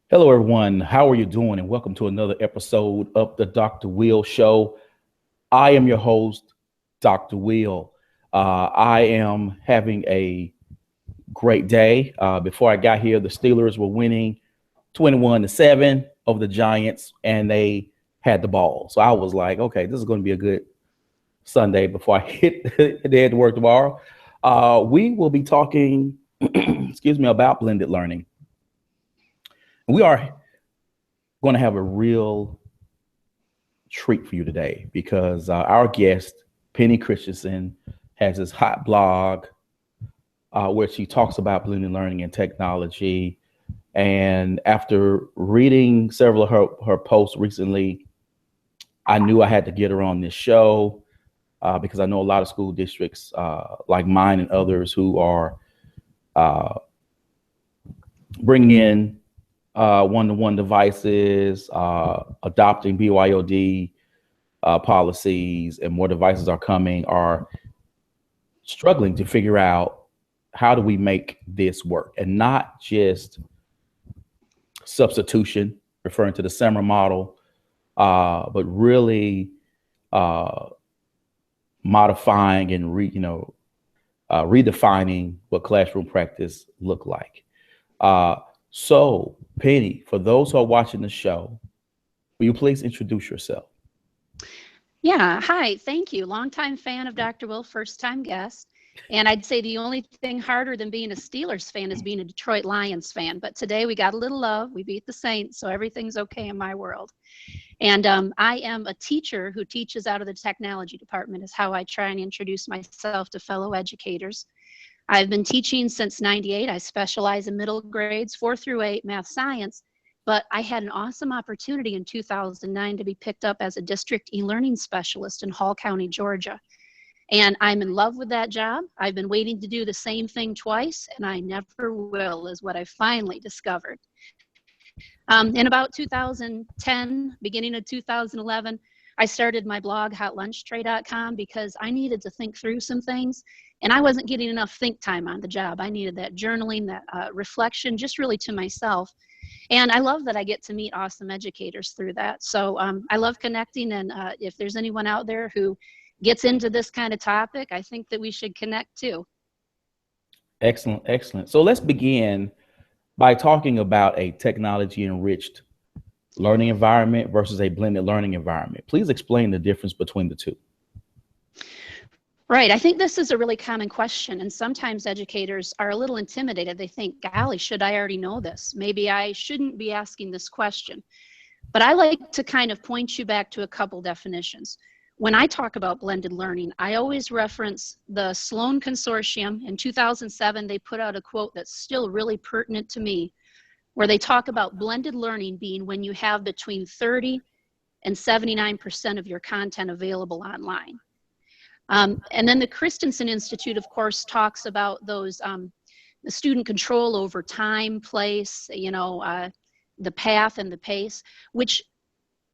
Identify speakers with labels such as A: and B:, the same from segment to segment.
A: Hello, everyone. How are you doing? And welcome to another episode of the Dr. Will Show. I am your host, Dr. Will. I am having a great day. Before I got here, the Steelers were winning 21-7 over the Giants, and they had the ball. So I was like, okay, this is going to be a good Sunday before I head to work tomorrow. We will be talking, excuse me, about blended learning. We are going to have a real treat for you today because our guest, Penny Christensen, has this hot blog where she talks about blended learning and technology. And after reading several of her posts recently, I knew I had to get her on this show because I know a lot of school districts like mine and others who are bringing in one-to-one devices, adopting BYOD policies, and more devices are coming, are struggling to figure out how do we make this work, and not just substitution, referring to the SEMR model, but really modifying and redefining what classroom practice look like. So, Penny, for those who are watching the show, will you please introduce yourself?
B: Yeah, hi, thank you. Longtime fan of Dr. Will, first time guest. And I'd say the only thing harder than being a Steelers fan is being a Detroit Lions fan. But today we got a little love. We beat the Saints, so everything's okay in my world. And I am a teacher who teaches out of the technology department, is how I try and introduce myself to fellow educators. I've been teaching since '98. I specialize in middle grades, 4 through 8, math, science. But I had an awesome opportunity in 2009 to be picked up as a district e-learning specialist in Hall County, Georgia. And I'm in love with that job. I've been waiting to do the same thing twice, and I never will, is what I finally discovered. In about 2010, beginning of 2011, I started my blog, hotlunchtray.com, because I needed to think through some things, and I wasn't getting enough think time on the job. I needed that journaling, that reflection, just really to myself. And I love that I get to meet awesome educators through that. So I love connecting, and if there's anyone out there who gets into this kind of topic, I think that we should connect too.
A: Excellent, excellent. So let's begin by talking about a technology-enriched learning environment versus a blended learning environment. Please explain the difference between the two.
B: Right. I think this is a really common question, and sometimes educators are a little intimidated. They think, golly, should I already know this? Maybe I shouldn't be asking this question. But I like to kind of point you back to a couple definitions. When I talk about blended learning, I always reference the Sloan Consortium. In 2007, they put out a quote that's still really pertinent to me, where they talk about blended learning being when you have between 30 and 79% of your content available online. And then the Christensen Institute, of course, talks about those the student control over time, place, the path and the pace, which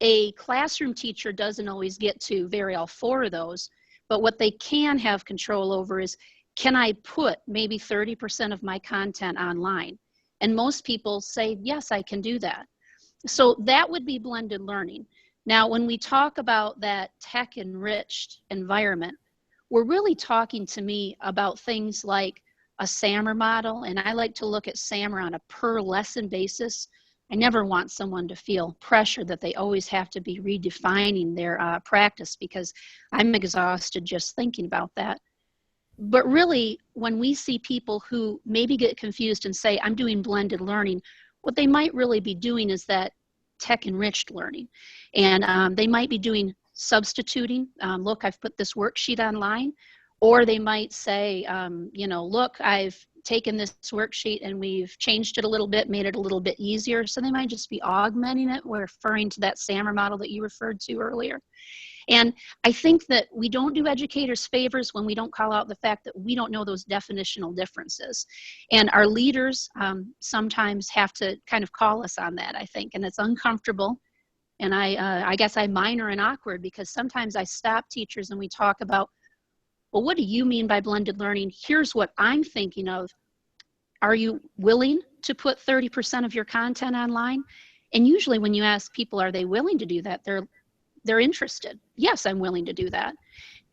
B: a classroom teacher doesn't always get to vary all 4 of those. But what they can have control over is, can I put maybe 30% of my content online? And most people say, yes, I can do that. So that would be blended learning. Now, when we talk about that tech-enriched environment, we're really talking to me about things like a SAMR model, and I like to look at SAMR on a per lesson basis. I never want someone to feel pressure that they always have to be redefining their practice, because I'm exhausted just thinking about that. But really, when we see people who maybe get confused and say, I'm doing blended learning, what they might really be doing is that tech-enriched learning. And they might be doing substituting. Look, I've put this worksheet online. Or they might say, look, I've taken this worksheet and we've changed it a little bit, made it a little bit easier. So they might just be augmenting it. We're referring to that SAMR model that you referred to earlier. And I think that we don't do educators favors when we don't call out the fact that we don't know those definitional differences. And our leaders sometimes have to kind of call us on that, I think, and it's uncomfortable. And I guess I minor and awkward, because sometimes I stop teachers and we talk about, well, what do you mean by blended learning? Here's what I'm thinking of. are you willing to put 30% of your content online? And usually when you ask people, are they willing to do that? They're interested. Yes, I'm willing to do that.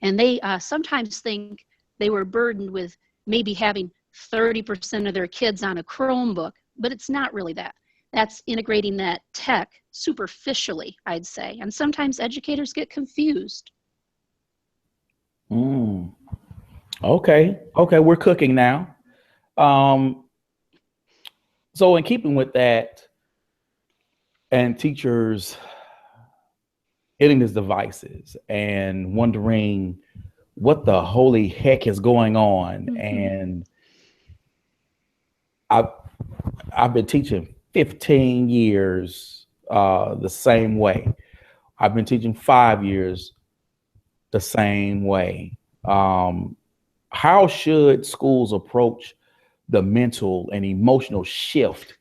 B: And they sometimes think they were burdened with maybe having 30% of their kids on a Chromebook, but it's not really that. That's integrating that tech superficially, I'd say. And sometimes educators get confused.
A: Okay, we're cooking now. So in keeping with that, and teachers hitting these devices and wondering what the holy heck is going on. Mm-hmm. And I've been teaching 15 years the same way. I've been teaching 5 years the same way. How should schools approach the mental and emotional shift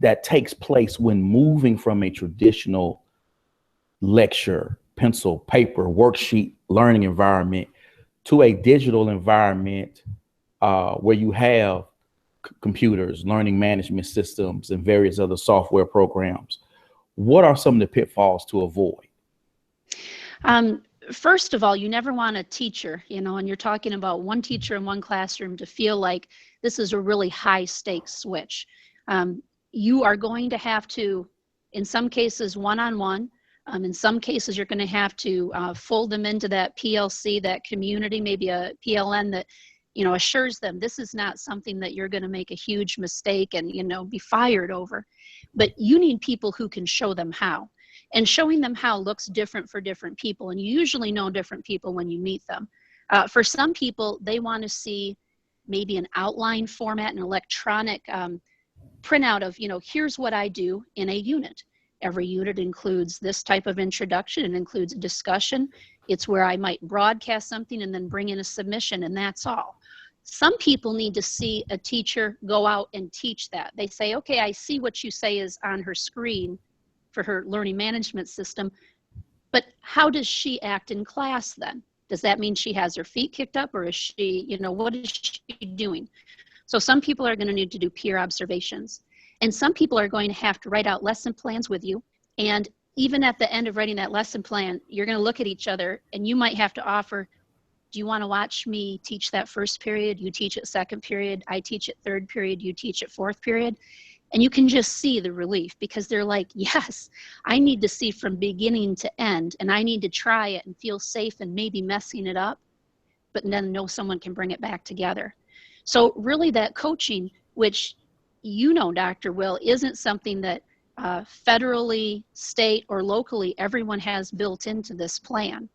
A: that takes place when moving from a traditional lecture, pencil, paper, worksheet learning environment to a digital environment where you have computers, learning management systems, and various other software programs? What are some of the pitfalls to avoid?
B: First of all, you never want a teacher, and you're talking about one teacher in one classroom to feel like this is a really high stakes switch. You are going to have to, in some cases, one-on-one. In some cases, you're going to have to fold them into that PLC, that community, maybe a PLN that, assures them this is not something that you're going to make a huge mistake and, be fired over. But you need people who can show them how. And showing them how looks different for different people. And you usually know different people when you meet them. For some people, they want to see maybe an outline format, an electronic printout of, here's what I do in a unit. Every unit includes this type of introduction. It includes a discussion. It's where I might broadcast something and then bring in a submission, and that's all. Some people need to see a teacher go out and teach that. They say, okay, I see what you say is on her screen for her learning management system, but how does she act in class then? Does that mean she has her feet kicked up, or is she, what is she doing? So some people are going to need to do peer observations. And some people are going to have to write out lesson plans with you. And even at the end of writing that lesson plan, you're going to look at each other and you might have to offer, do you want to watch me teach that first period? You teach it second period. I teach it third period. You teach it fourth period. And you can just see the relief because they're like, yes, I need to see from beginning to end, and I need to try it and feel safe and maybe messing it up, but then know someone can bring it back together. So really that coaching, which Dr. Will, isn't something that federally, state, or locally everyone has built into this plan.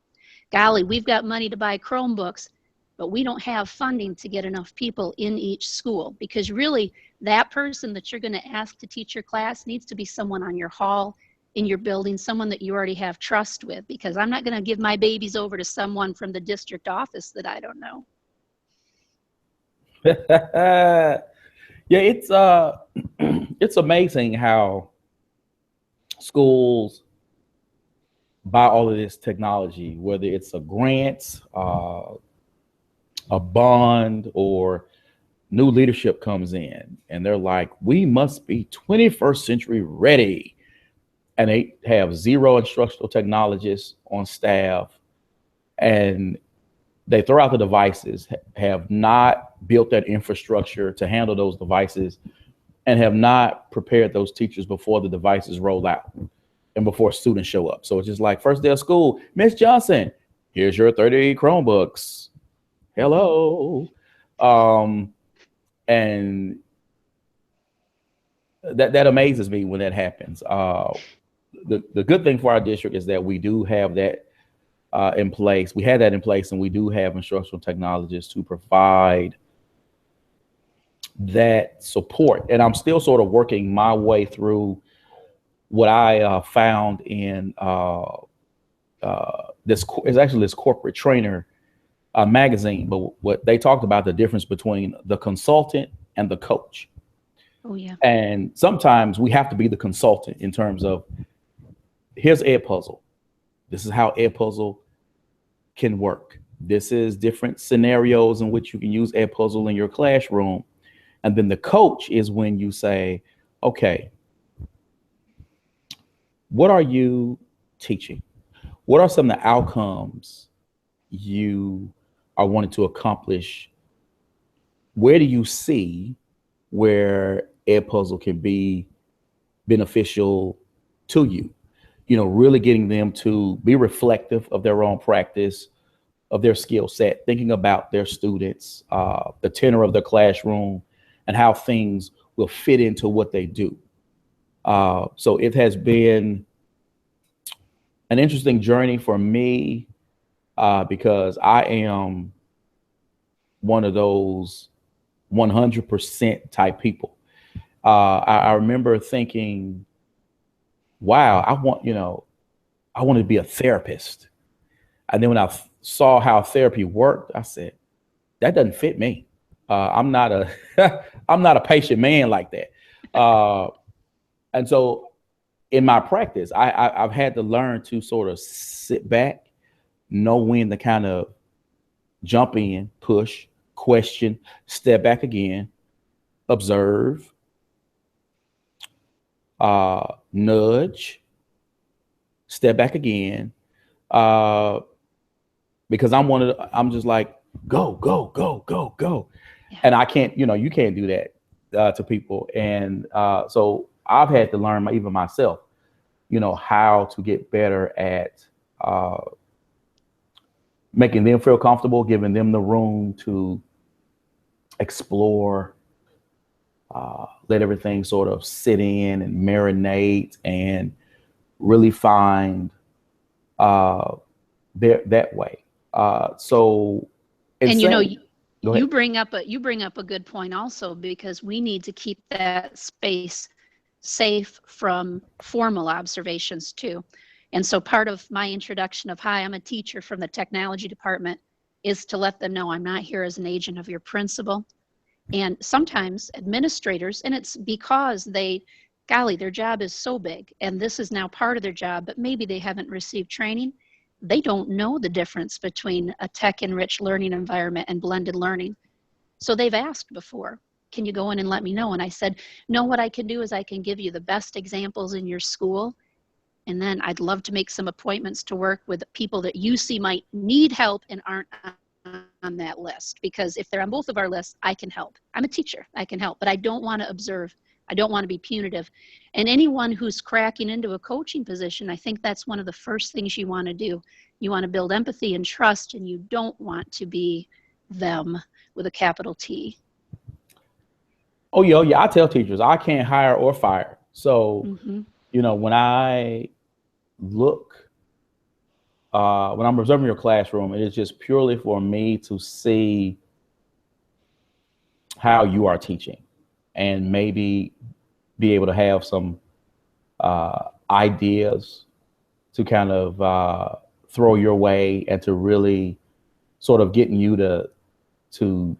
B: Golly, we've got money to buy Chromebooks, but we don't have funding to get enough people in each school, because really that person that you're going to ask to teach your class needs to be someone on your hall, in your building, someone that you already have trust with, because I'm not going to give my babies over to someone from the district office that I don't know.
A: Yeah, it's amazing how schools buy all of this technology, whether it's a grant, a bond, or new leadership comes in and they're like, we must be 21st century ready. And they have 0 instructional technologists on staff, and they throw out the devices, have not built that infrastructure to handle those devices, and have not prepared those teachers before the devices roll out and before students show up. So it's just like, first day of school, Miss Johnson, here's your 30 Chromebooks. Hello. And that amazes me when that happens. The good thing for our district is that we do have that in place. We had that in place, and we do have instructional technologists to provide that support. And I'm still sort of working my way through what I found in this is actually this corporate trainer magazine, but what they talked about, the difference between the consultant and the coach.
B: Oh yeah.
A: And sometimes we have to be the consultant in terms of, here's Edpuzzle. This is how Edpuzzle can work. This is different scenarios in which you can use Edpuzzle in your classroom. And then the coach is when you say, okay, what are you teaching? What are some of the outcomes you are wanting to accomplish? Where do you see where Edpuzzle can be beneficial to you? You know, really getting them to be reflective of their own practice, of their skill set, thinking about their students, the tenor of the classroom, and how things will fit into what they do. So it has been an interesting journey for me because I am one of those 100% type people. I remember thinking, wow, I want to be a therapist. And then when I saw how therapy worked, I said, that doesn't fit me. I'm not a, I'm not a patient man like that. And so in my practice, I've had to learn to sort of sit back, know when to kind of jump in, push, question, step back again, observe, nudge, step back again, because I'm just like, go, go, go, go, go. Yeah. And I can't, you can't do that to people. And so I've had to learn even myself, how to get better at making them feel comfortable, giving them the room to explore, let everything sort of sit in and marinate and really find that way. So,
B: and you bring up a good point also, because we need to keep that space safe from formal observations too. And so part of my introduction of, hi, I'm a teacher from the technology department, is to let them know I'm not here as an agent of your principal. And sometimes administrators, and it's because their job is so big and this is now part of their job, but maybe they haven't received training. They don't know the difference between a tech-enriched learning environment and blended learning. So they've asked before, can you go in and let me know? And I said, no, what I can do is I can give you the best examples in your school. And then I'd love to make some appointments to work with people that you see might need help and aren't on that list. Because if they're on both of our lists, I can help. I'm a teacher, I can help, but I don't want to observe. I don't want to be punitive. And anyone who's cracking into a coaching position, I think that's one of the first things you want to do. You want to build empathy and trust, and you don't want to be them with a capital T.
A: Oh, yeah. I tell teachers I can't hire or fire. So, when I look, when I'm observing your classroom, it is just purely for me to see how you are teaching and maybe be able to have some ideas to kind of throw your way and to really sort of getting you to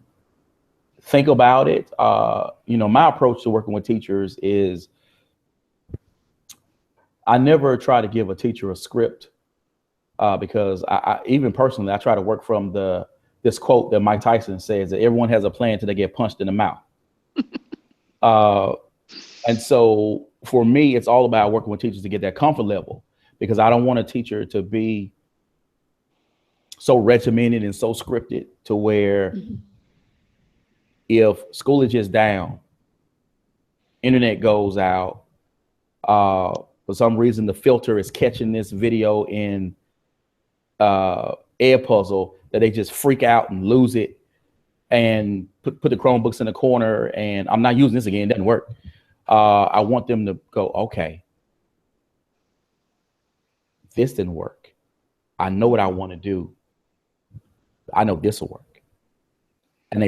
A: think about it. My approach to working with teachers is I never try to give a teacher a script because I even personally, I try to work from this quote that Mike Tyson says that everyone has a plan till they get punched in the mouth. And so for me, it's all about working with teachers to get that comfort level, because I don't want a teacher to be so regimented and so scripted to where if school is just down, internet goes out, for some reason the filter is catching this video in Edpuzzle, that they just freak out and lose it and put the Chromebooks in the corner and I'm not using this again, it doesn't work. I want them to go, okay, this didn't work. I know what I want to do. I know this will work. And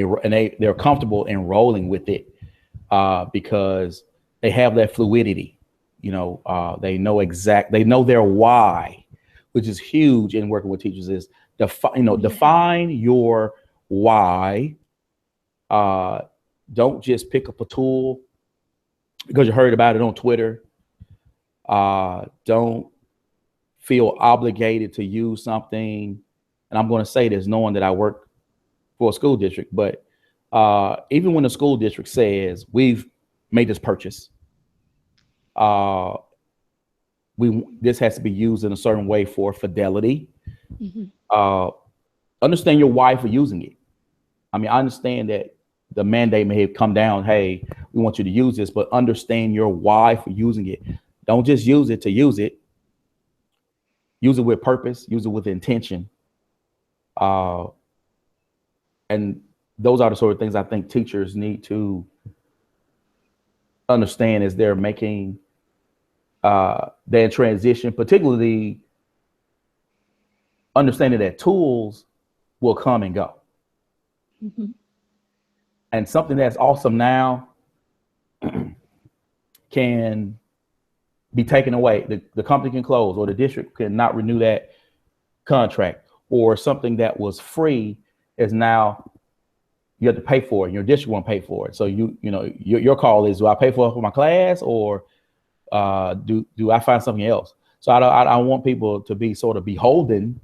A: they're comfortable enrolling with it because they have that fluidity. They know their why, which is huge in working with teachers, is define your why. Don't just pick up a tool because you heard about it on Twitter. Don't feel obligated to use something. And I'm going to say this knowing that I work for a school district, but Even when the school district says we've made this purchase, uh, this has to be used in a certain way for fidelity.
B: Mm-hmm.
A: Understand your why for using it. I mean, I understand that the mandate may have come down, hey, we want you to use this, but understand your why for using it. Don't just use it to use it. Use it with purpose, use it with intention. Uh, and those are the sort of things I think teachers need to understand as they're making their transition, particularly understanding that tools will come and go.
B: Mm-hmm.
A: And something that's awesome now can be taken away. The company can close, or the district cannot renew that contract, or something that was free is now you have to pay for it. Your district won't pay for it. So your call is, do I pay for my class, or do I find something else? So I want people to be sort of beholden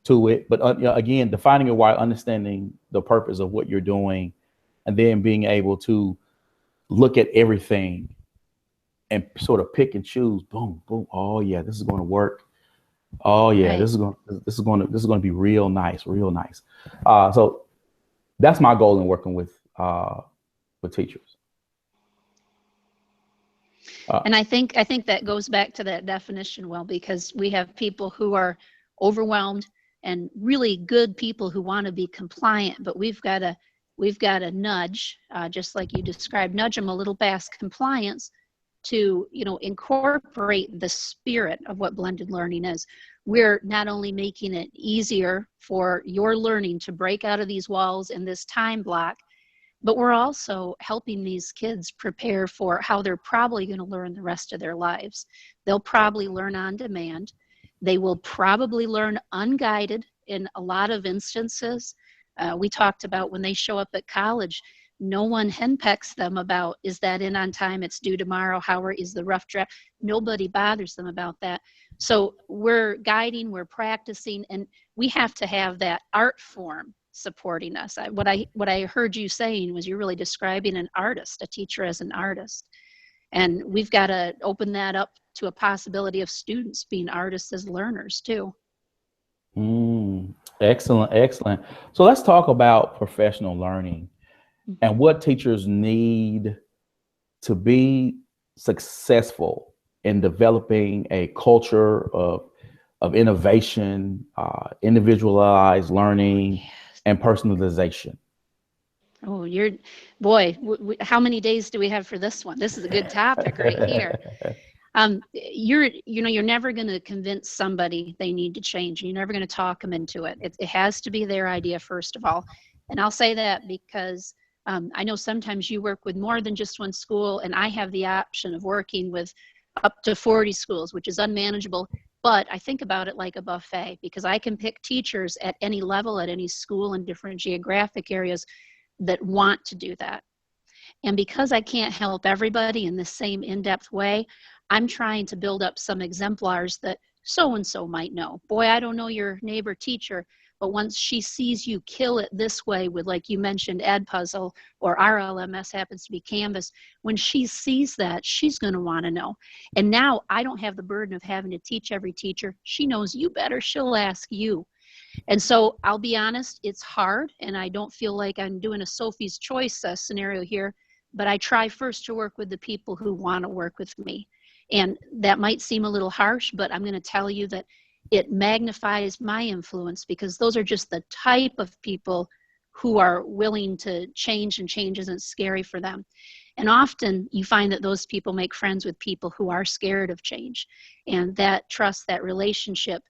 A: to it, but again, defining your why, understanding the purpose of what you're doing, and then being able to look at everything and sort of pick and choose. Boom, boom. Oh yeah, this is going to work. Oh yeah,
B: Right.
A: this is going to be real nice, real nice. So that's my goal in working with teachers.
B: And I think that goes back to that definition, well, because we have people who are overwhelmed and really good people who want to be compliant, but we've got to nudge, just like you described, nudge them a little past compliance to incorporate the spirit of what blended learning is. We're not only making it easier for your learning to break out of these walls in this time block, but we're also helping these kids prepare for how they're probably going to learn the rest of their lives. They'll probably learn on demand. They will probably learn unguided in a lot of instances. We talked about when they show up at college, no one henpecks them about, is that in on time? It's due tomorrow. How is the rough draft? Nobody bothers them about that. So we're guiding, we're practicing, and we have to have that art form supporting us. What I heard you saying was you're really describing an artist, a teacher as an artist. And we've got to open that up to a possibility of students being artists as learners too.
A: Excellent, excellent. So let's talk about professional learning and what teachers need to be successful in developing a culture of innovation, individualized learning, and personalization.
B: Oh, how many days do we have for this one? This is a good topic right here. You're never going to convince somebody they need to change. You're never going to talk them into it. It has to be their idea first of all. And I'll say that because I know sometimes you work with more than just one school, and I have the option of working with up to 40 schools, which is unmanageable. But I think about it like a buffet, because I can pick teachers at any level, at any school in different geographic areas that want to do that. And because I can't help everybody in the same in-depth way, I'm trying to build up some exemplars that so-and-so might know. Boy, I don't know your neighbor teacher, but once she sees you kill it this way with, like you mentioned, Edpuzzle, or our LMS happens to be Canvas, when she sees that, she's going to want to know. And now I don't have the burden of having to teach every teacher. She knows you better, she'll ask you. And so I'll be honest, it's hard, and I don't feel like I'm doing a Sophie's Choice scenario here, but I try first to work with the people who want to work with me. And that might seem a little harsh, but I'm going to tell you that it magnifies my influence, because those are just the type of people who are willing to change, and change isn't scary for them. And often you find that those people make friends with people who are scared of change. And that trust, that relationship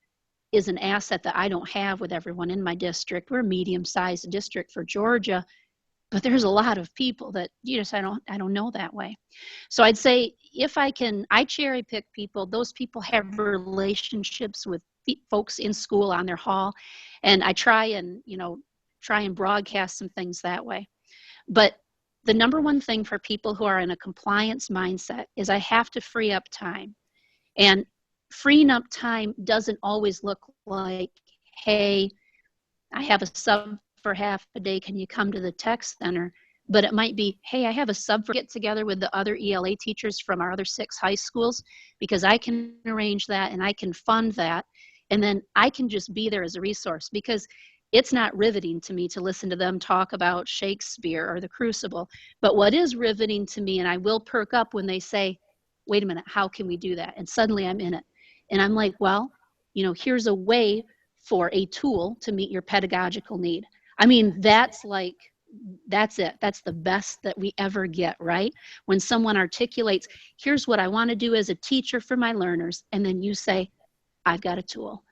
B: is an asset that I don't have with everyone in my district. We're a medium-sized district for Georgia, but there's a lot of people that I don't know that way. So I'd say if I cherry pick people. Those people have relationships with folks in school on their hall, and I try and broadcast some things that way. But the number one thing for people who are in a compliance mindset is I have to free up time. And freeing up time doesn't always look like, hey, I have a sub for half a day, can you come to the tech center? But it might be, hey, I have a sub for get together with the other ELA teachers from our other 6 high schools, because I can arrange that and I can fund that. And then I can just be there as a resource, because it's not riveting to me to listen to them talk about Shakespeare or the Crucible. But what is riveting to me, and I will perk up when they say, wait a minute, how can we do that? And suddenly I'm in it. And I'm like, well, here's a way for a tool to meet your pedagogical need. I mean, that's it. That's the best that we ever get, right? When someone articulates, here's what I want to do as a teacher for my learners, and then you say, I've got a tool.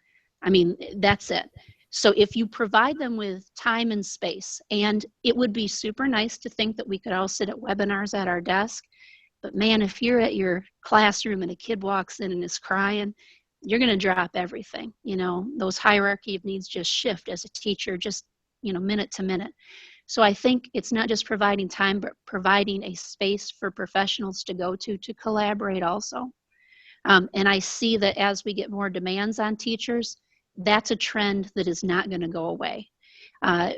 B: I mean, that's it. So if you provide them with time and space, and it would be super nice to think that we could all sit at webinars at our desk, but man, if you're at your classroom and a kid walks in and is crying, you're going to drop everything. Those hierarchy of needs just shift as a teacher, just, minute to minute. So I think it's not just providing time, but providing a space for professionals to go to collaborate also. And I see that as we get more demands on teachers, that's a trend that is not going to go away.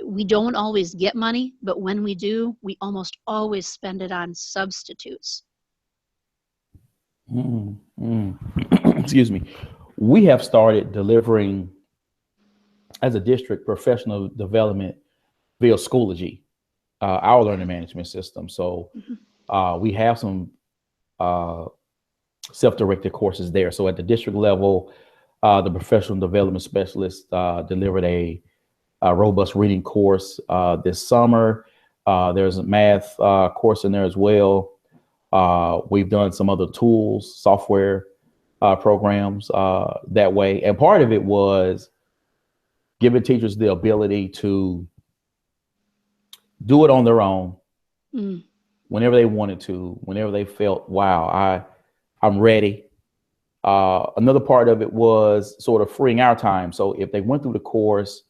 B: We don't always get money, but when we do, we almost always spend it on substitutes.
A: Excuse me. We have started delivering, as a district, professional development via Schoology, our learning management system. So we have some self-directed courses there. So at the district level, the professional development specialist delivered a robust reading course this summer. There's a math course in there as well. We've done some other tools, software programs that way. And part of it was giving teachers the ability to do it on their own whenever they wanted to, whenever they felt, wow, I'm ready. Another part of it was sort of freeing our time. So if they went through the course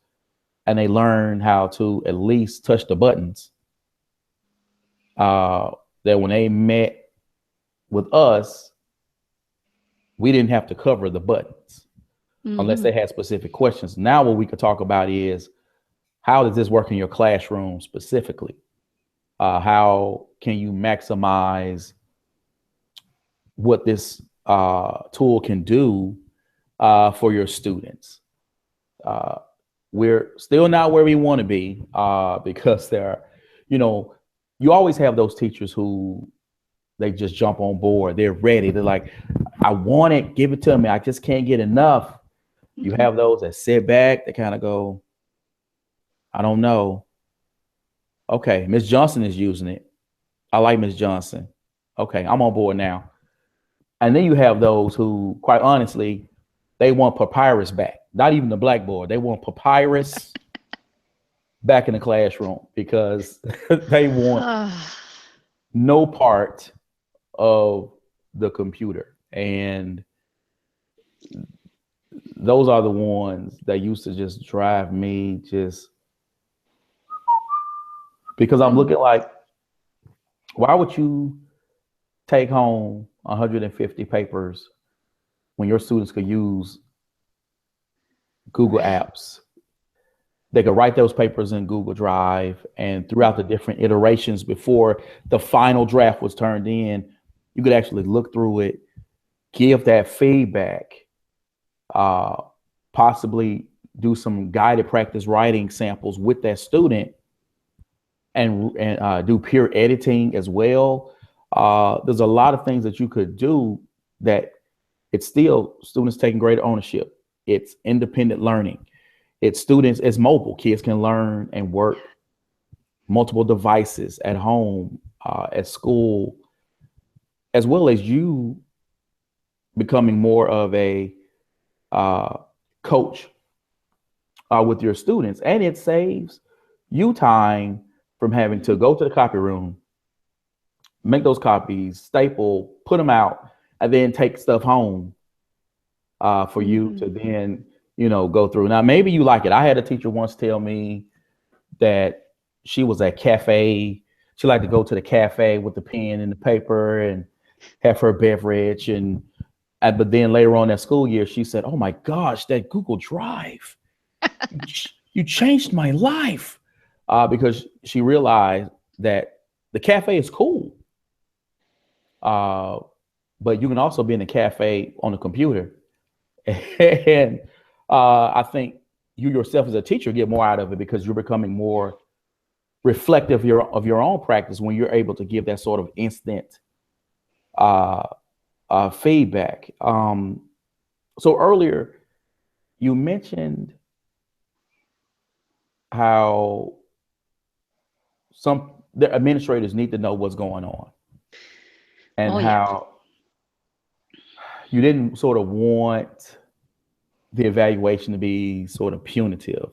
A: and they learned how to at least touch the buttons, that when they met with us, we didn't have to cover the buttons unless they had specific questions. Now what we could talk about is, how does this work in your classroom specifically? How can you maximize what this tool can do for your students? We're still not where we want to be because there are, you always have those teachers who they just jump on board. They're ready. They're like, I want it. Give it to me. I just can't get enough. You have those that sit back. They kind of go, I don't know. Okay, Miss Johnson is using it. I like Miss Johnson. Okay, I'm on board now. And then you have those who, quite honestly, they want papyrus back. Not even the blackboard. They want papyrus back in the classroom because they want no part of the computer. And those are the ones that used to just drive me because I'm looking like, why would you take home 150 papers when your students could use Google Apps? They could write those papers in Google Drive, and throughout the different iterations before the final draft was turned in, you could actually look through it, give that feedback, possibly do some guided practice writing samples with that student, and do peer editing as well. There's a lot of things that you could do that it's still students taking greater ownership. It's independent learning. It's students, it's mobile. Kids can learn and work multiple devices at home, at school, as well as you becoming more of a coach with your students. And it saves you time from having to go to the copy room, make those copies, staple, put them out, and then take stuff home for you to then, go through. Now, maybe you like it. I had a teacher once tell me that she was at cafe. She liked to go to the cafe with the pen and the paper and have her beverage. But then later on that school year, she said, oh my gosh, that Google Drive, you changed my life. because she realized that the cafe is cool, but you can also be in the cafe on the computer. And I think you yourself as a teacher get more out of it because you're becoming more reflective of your own practice when you're able to give that sort of instant uh, feedback. So earlier you mentioned how the administrators need to know what's going on, and
B: Oh, yeah.
A: how you didn't sort of want the evaluation to be sort of punitive.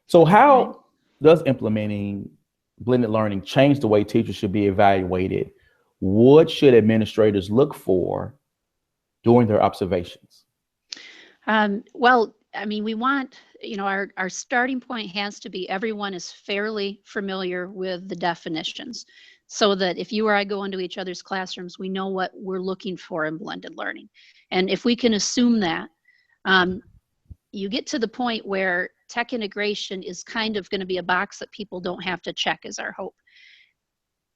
A: So
B: Right.
A: how does implementing blended learning change the way teachers should be evaluated? What should administrators look for during their observations?
B: Well, I mean, we want, our starting point has to be everyone is fairly familiar with the definitions so that if you or I go into each other's classrooms, we know what we're looking for in blended learning. And if we can assume that, um, you get to the point where tech integration is kind of going to be a box that people don't have to check, is our hope.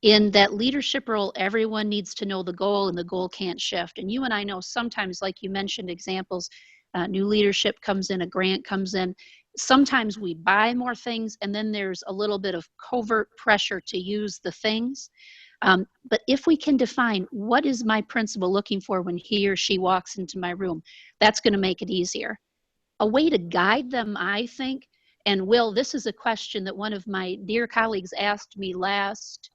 B: In that leadership role, everyone needs to know the goal, and the goal can't shift. And you and I know sometimes, like you mentioned examples, new leadership comes in, a grant comes in. Sometimes we buy more things, and then there's a little bit of covert pressure to use the things. But if we can define what is my principal looking for when he or she walks into my room, that's going to make it easier. A way to guide them, I think, and Will, this is a question that one of my dear colleagues asked me last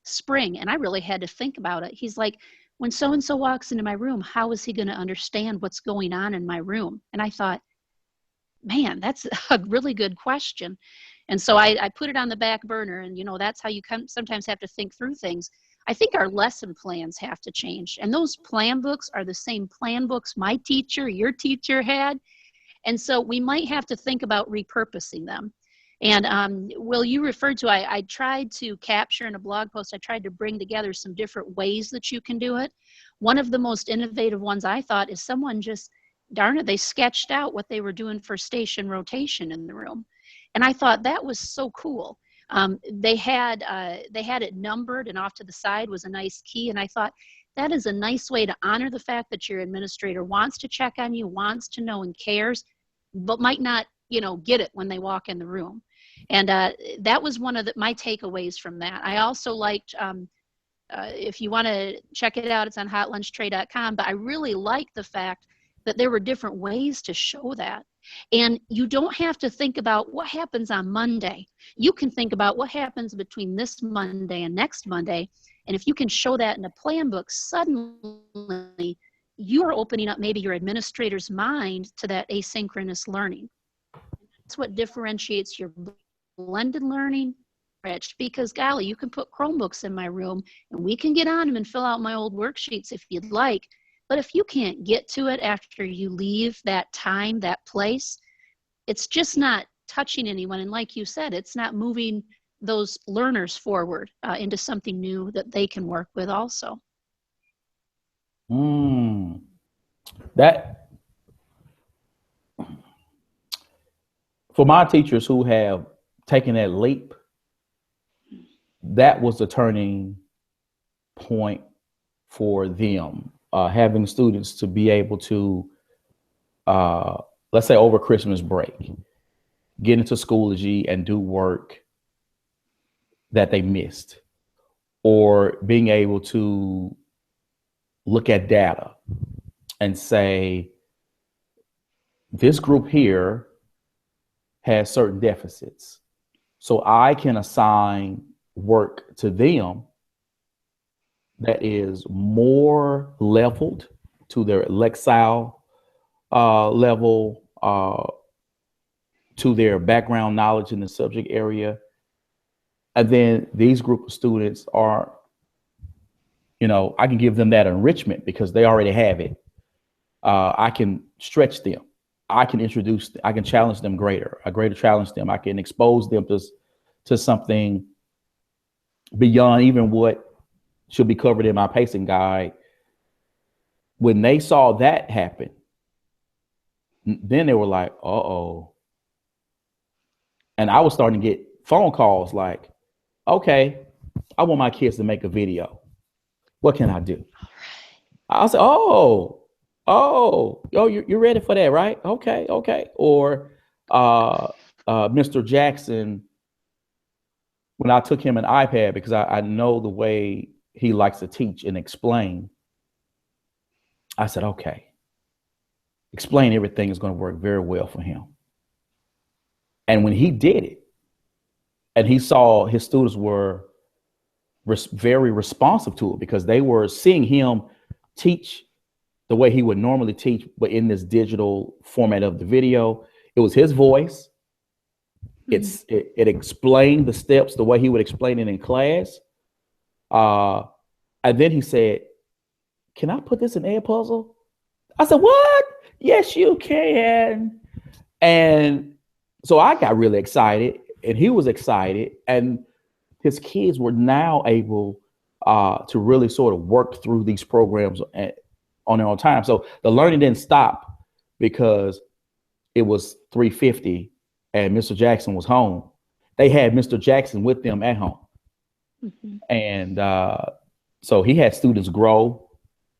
B: spring, and I really had to think about it. He's like, when so and so walks into my room, how is he going to understand what's going on in my room? And I thought, man, that's a really good question. And so I put it on the back burner, and that's how you sometimes have to think through things. I think our lesson plans have to change, and those plan books are the same plan books my teacher, your teacher had. And so we might have to think about repurposing them. And Will, you referred to, I tried to capture in a blog post, I tried to bring together some different ways that you can do it. One of the most innovative ones I thought is someone just, darn it, they sketched out what they were doing for station rotation in the room. And I thought that was so cool. They had it numbered, and off to the side was a nice key. And I thought that is a nice way to honor the fact that your administrator wants to check on you, wants to know and cares, but might not, get it when they walk in the room. And that was one of my takeaways from that. I also liked, if you want to check it out, it's on hotlunchtray.com, but I really liked the fact that there were different ways to show that. And you don't have to think about what happens on Monday. You can think about what happens between this Monday and next Monday. And if you can show that in a plan book, suddenly you are opening up maybe your administrator's mind to that asynchronous learning. That's what differentiates your blended learning enriched, because golly, you can put Chromebooks in my room and we can get on them and fill out my old worksheets if you'd like. But if you can't get to it after you leave that time, that place, it's just not touching anyone. And like you said, it's not moving those learners forward into something new that they can work with also.
A: That, for my teachers who have taken that leap, that was the turning point for them. Having students to be able to, let's say over Christmas break, get into Schoology and do work that they missed, or being able to look at data and say, this group here has certain deficits. So I can assign work to them that is more leveled to their Lexile level, to their background knowledge in the subject area. And then these group of students are, I can give them that enrichment because they already have it. I can stretch them. I can challenge them a greater challenge them. I can expose them to something beyond even what should be covered in my pacing guide. When they saw that happen, then they were like, uh-oh. And I was starting to get phone calls like, okay, I want my kids to make a video. What can I do? I'll say, you're ready for that, right? Okay. Or Mr. Jackson, when I took him an iPad, because I know the way he likes to teach and explain, I said, okay, explain everything is going to work very well for him. And when he did it, and he saw his students were very responsive to it, because they were seeing him teach the way he would normally teach, but in this digital format of the video. It was his voice. It explained the steps the way he would explain it in class. And then he said, can I put this in Edpuzzle? I said, what? Yes, you can. And so I got really excited, and he was excited, and his kids were now able to really sort of work through these programs on their own time. So the learning didn't stop because it was 3:50 and Mr. Jackson was home. They had Mr. Jackson with them at home. Mm-hmm. And so he had students grow.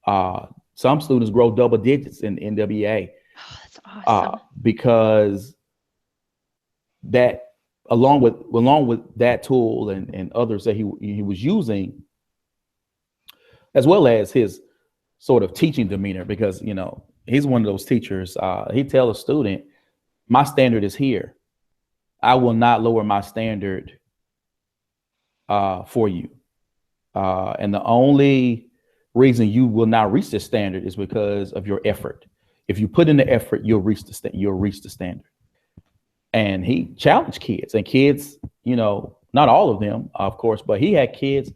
A: Some students grow double digits in NWA.
B: Oh, that's awesome.
A: Because that, along with that tool and others that he was using, as well as his sort of teaching demeanor, because, you know, he's one of those teachers. He tell a student, my standard is here. I will not lower my standard for you. And the only reason you will not reach this standard is because of your effort. If you put in the effort, you'll reach the standard. And he challenged kids, and kids, you know, not all of them, of course, but he had kids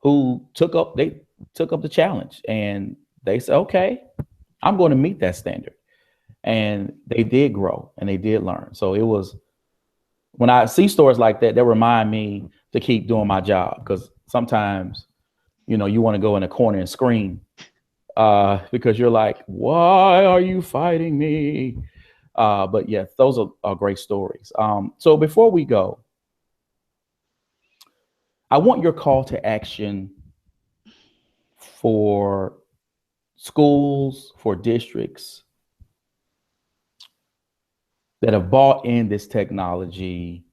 A: who took up the challenge, and they said, okay, I'm going to meet that standard. And they did grow and they did learn. So it was, when I see stories like that, they remind me to keep doing my job, because sometimes, you know, you want to go in a corner and scream because you're like, why are you fighting me? But yeah, those are great stories. So before we go, I want your call to action for schools, for districts that have bought in this technology.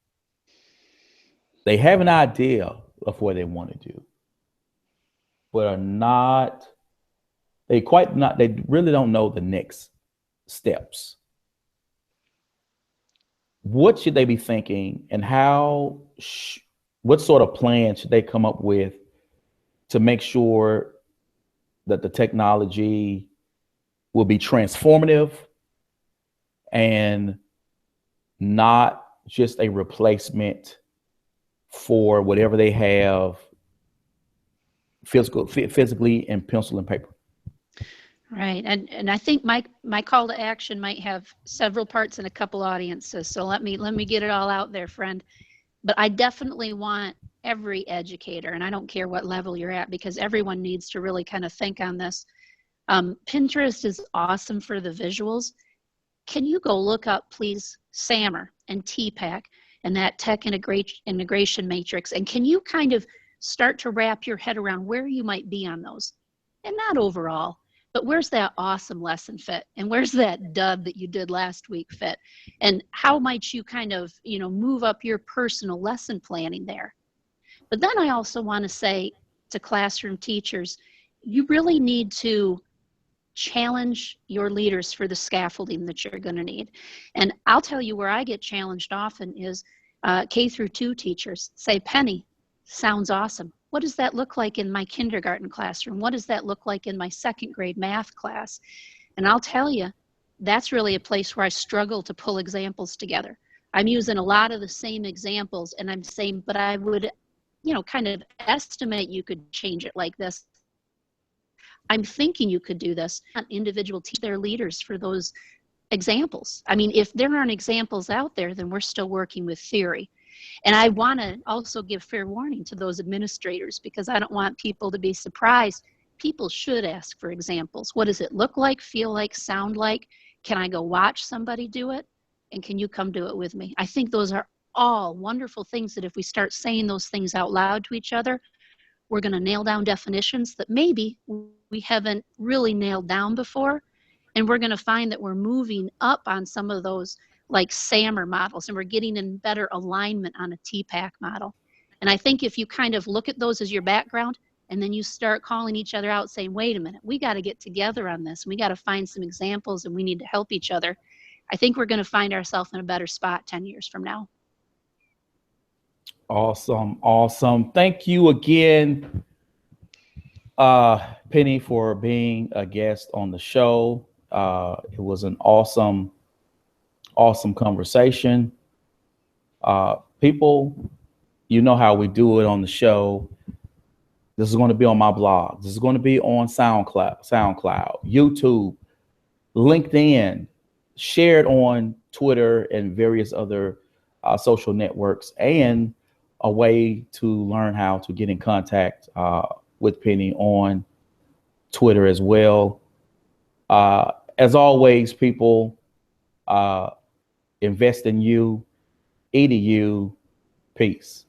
A: They have an idea of what they want to do, but they really don't know the next steps. What should they be thinking, and what sort of plan should they come up with to make sure that the technology will be transformative and not just a replacement for whatever they have physically in pencil and paper?
B: Right. And I think my call to action might have several parts and a couple audiences. So let me get it all out there, friend. But I definitely want every educator, and I don't care what level you're at, because everyone needs to really kind of think on this. Pinterest is awesome for the visuals. Can you go look up, please, SAMR and TPAC and that tech integration matrix? And can you kind of start to wrap your head around where you might be on those? And not overall, but where's that awesome lesson fit? And where's that dud that you did last week fit? And how might you kind of, you know, move up your personal lesson planning there? But then I also want to say to classroom teachers, you really need to challenge your leaders for the scaffolding that you're going to need. And I'll tell you where I get challenged often is K through 2 teachers say, Penny, sounds awesome. What does that look like in my kindergarten classroom? What does that look like in my 2nd grade math class? And I'll tell you, that's really a place where I struggle to pull examples together. I'm using a lot of the same examples, and I'm saying, but I would, you know, kind of estimate you could change it like this. I'm thinking you could do this. Individual teach their leaders for those examples. I mean, if there aren't examples out there, then we're still working with theory. And I want to also give fair warning to those administrators, because I don't want people to be surprised. People should ask for examples. What does it look like, feel like, sound like? Can I go watch somebody do it? And can you come do it with me? I think those are all wonderful things that if we start saying those things out loud to each other, we're going to nail down definitions that maybe we haven't really nailed down before. And we're going to find that we're moving up on some of those like SAMR models, and we're getting in better alignment on a TPAC model. And I think if you kind of look at those as your background, and then you start calling each other out saying, wait a minute, we got to get together on this. We got to find some examples and we need to help each other. I think we're going to find ourselves in a better spot 10 years from now.
A: Awesome. Awesome. Thank you again, Penny, for being a guest on the show. It was an awesome conversation. People, you know how we do it on the show. This is going to be on my blog. This is going to be on SoundCloud, YouTube, LinkedIn, shared on Twitter and various other social networks, and a way to learn how to get in contact with Penny on Twitter as well. As always, people, invest in you, EDU, peace.